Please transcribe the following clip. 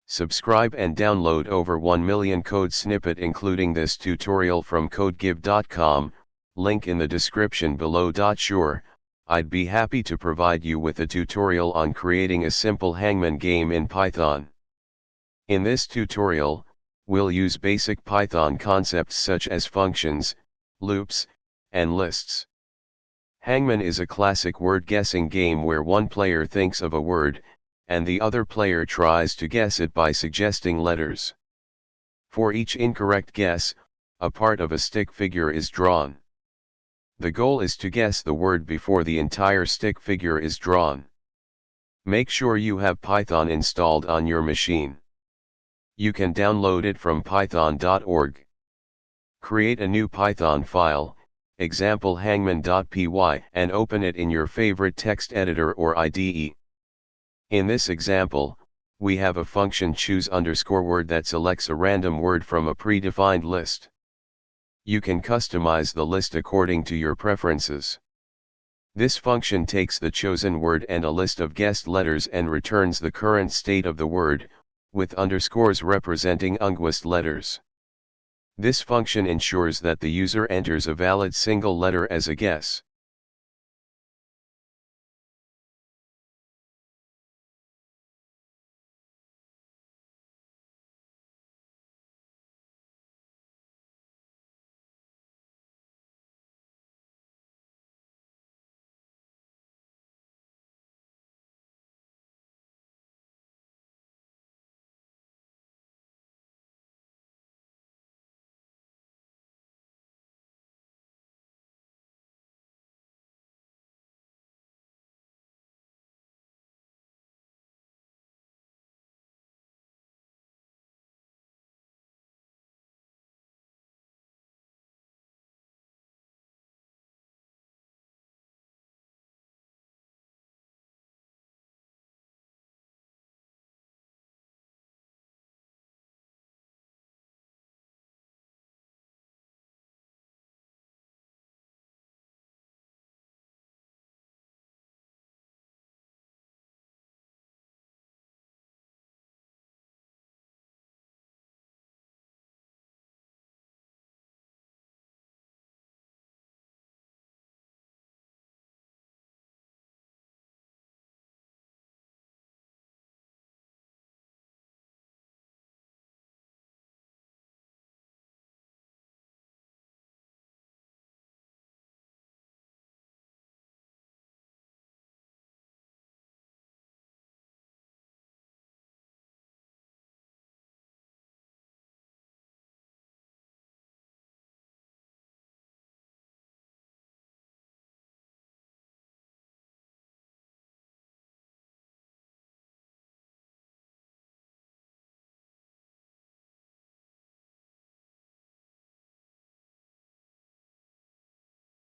Subscribe and download over 1 million code snippet including this tutorial from codegive.com, link in the description below. Sure, I'd be happy to provide you with a tutorial on creating a simple hangman game in Python. In this tutorial, we'll use basic Python concepts such as functions, loops, and lists. Hangman is a classic word guessing game where one player thinks of a word, and the other player tries to guess it by suggesting letters. For each incorrect guess, a part of a stick figure is drawn. The goal is to guess the word before the entire stick figure is drawn. Make sure you have Python installed on your machine. You can download it from python.org. Create a new Python file, example hangman.py, and open it in your favorite text editor or IDE. In this example, we have a function choose_word that selects a random word from a predefined list. You can customize the list according to your preferences. This function takes the chosen word and a list of guessed letters and returns the current state of the word, with underscores representing unguessed letters. This function ensures that the user enters a valid single letter as a guess.